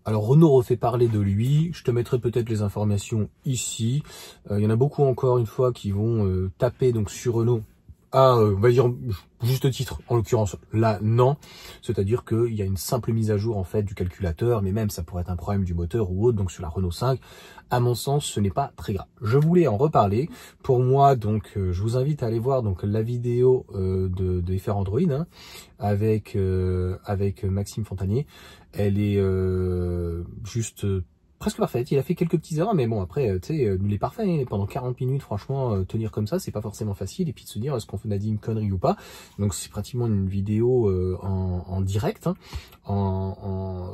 Alors Renault refait parler de lui, je te mettrai peut-être les informations ici. Il y en a beaucoup encore une fois qui vont taper donc sur Renault. Ah, on va dire juste titre, en l'occurrence, là, non. C'est-à-dire qu'il y a une simple mise à jour, en fait, du calculateur, mais même, ça pourrait être un problème du moteur ou autre, donc sur la Renault 5. À mon sens, ce n'est pas très grave. Je voulais en reparler. Pour moi, donc, je vous invite à aller voir donc la vidéo de FR Android, hein, avec Maxime Fontanier. Elle est juste presque parfaite. Il a fait quelques petites erreurs, mais bon, après, tu sais, il est parfait. Hein. Pendant 40 minutes, franchement, tenir comme ça, c'est pas forcément facile. Et puis de se dire, est-ce qu'on a dit une connerie ou pas. Donc c'est pratiquement une vidéo en direct, hein,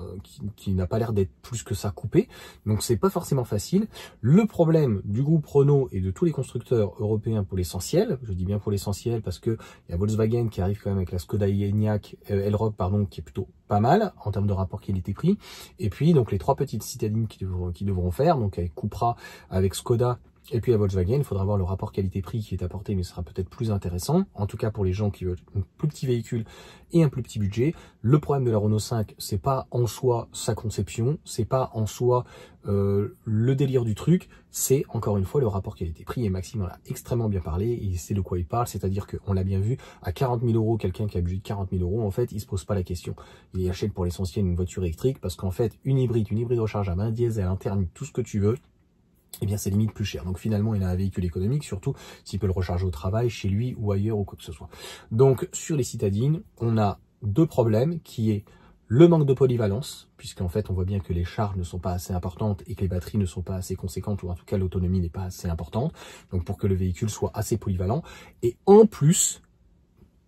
qui n'a pas l'air d'être plus que ça coupé. Donc c'est pas forcément facile. Le problème du groupe Renault et de tous les constructeurs européens pour l'essentiel, je dis bien pour l'essentiel parce que il y a Volkswagen qui arrive quand même avec la Skoda Enyaq, Elroq, pardon, qui est plutôt pas mal en termes de rapport qualité-prix. Et puis donc les trois petites citadines qui devront faire, donc avec Cupra, avec Skoda et puis la Volkswagen. Il faudra voir le rapport qualité-prix qui est apporté, mais ce sera peut-être plus intéressant, en tout cas pour les gens qui veulent un plus petit véhicule et un plus petit budget. Le problème de la Renault 5, c'est pas en soi sa conception, c'est pas en soi le délire du truc, c'est encore une fois le rapport qualité-prix, et Maxime en a extrêmement bien parlé, et il sait de quoi il parle, c'est-à-dire qu'on l'a bien vu, à 40 000 euros, quelqu'un qui a budget de 40 000 euros, en fait, il se pose pas la question. Il achète pour l'essentiel une voiture électrique, parce qu'en fait, une hybride rechargeable, un diesel, un thermique, tout ce que tu veux, eh bien c'est limite plus cher. Donc finalement, il a un véhicule économique, surtout s'il peut le recharger au travail, chez lui ou ailleurs ou quoi que ce soit. Donc sur les citadines, on a deux problèmes, qui est le manque de polyvalence, puisqu'en fait on voit bien que les charges ne sont pas assez importantes et que les batteries ne sont pas assez conséquentes, ou en tout cas l'autonomie n'est pas assez importante, donc pour que le véhicule soit assez polyvalent. Et en plus,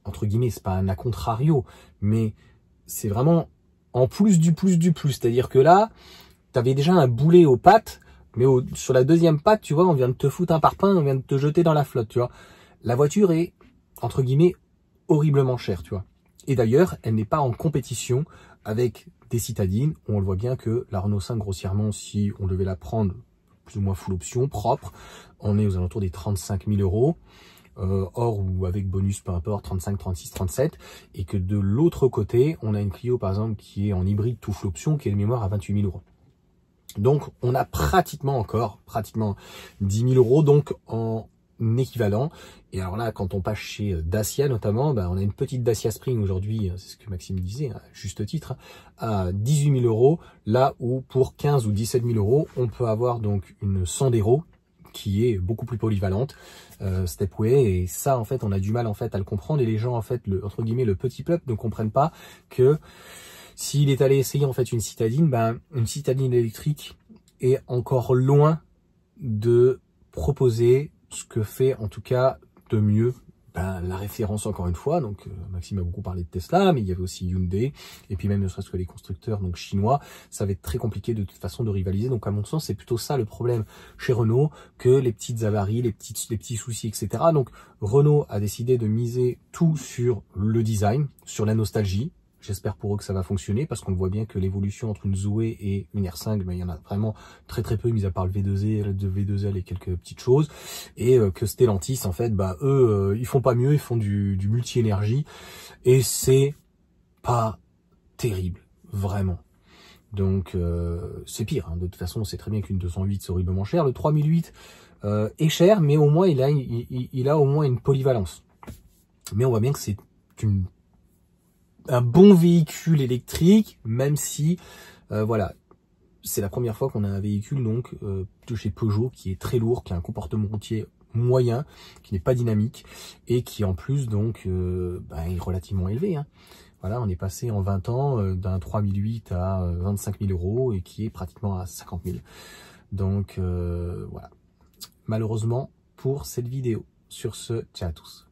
entre guillemets, c'est pas un a contrario, mais c'est vraiment en plus du plus du plus. C'est-à-dire que là, tu avais déjà un boulet aux pattes, mais sur la deuxième patte, tu vois, on vient de te foutre un parpaing, on vient de te jeter dans la flotte, tu vois. La voiture est, entre guillemets, horriblement chère, tu vois. Et d'ailleurs, elle n'est pas en compétition avec des citadines, où on le voit bien que la Renault 5, grossièrement, si on devait la prendre plus ou moins full option, propre, on est aux alentours des 35 000 euros. Hors ou avec bonus, peu importe, 35, 36, 37, et que de l'autre côté, on a une Clio, par exemple, qui est en hybride tout full option, qui est de mémoire à 28 000 euros. Donc, on a pratiquement 10 000 euros donc en équivalent. Et alors là, quand on passe chez Dacia notamment, on a une petite Dacia Spring aujourd'hui, c'est ce que Maxime disait, à juste titre, à 18 000 euros, là où pour 15 ou 17 000 euros, on peut avoir donc une Sandero qui est beaucoup plus polyvalente, Stepway, et ça en fait on a du mal en fait à le comprendre, et les gens en fait, entre guillemets, le petit peuple ne comprennent pas que s'il est allé essayer en fait une citadine, une citadine électrique est encore loin de proposer ce que fait en tout cas de mieux la référence, encore une fois. Donc Maxime a beaucoup parlé de Tesla, mais il y avait aussi Hyundai, et puis même ne serait-ce que les constructeurs donc chinois. Ça va être très compliqué de toute façon de rivaliser. Donc à mon sens, c'est plutôt ça le problème chez Renault, que les petites avaries, les petits soucis, etc. Donc Renault a décidé de miser tout sur le design, sur la nostalgie. J'espère pour eux que ça va fonctionner, parce qu'on voit bien que l'évolution entre une Zoé et une R5, il y en a vraiment très très peu, mis à part le V2L et quelques petites choses. Et que Stellantis, en fait, eux, ils font pas mieux, ils font du multi-énergie. Et c'est pas terrible, vraiment. Donc c'est pire, hein. De toute façon, on sait très bien qu'une 208, c'est horriblement cher. Le 3008 est cher, mais au moins il a au moins une polyvalence. Mais on voit bien que c'est un bon véhicule électrique, même si voilà, c'est la première fois qu'on a un véhicule donc de chez Peugeot qui est très lourd, qui a un comportement routier moyen, qui n'est pas dynamique, et qui en plus donc est relativement élevé, hein. Voilà, on est passé en 20 ans d'un 3008 à 25 000 euros, et qui est pratiquement à 50 000. Donc voilà, malheureusement pour cette vidéo. Sur ce, ciao à tous.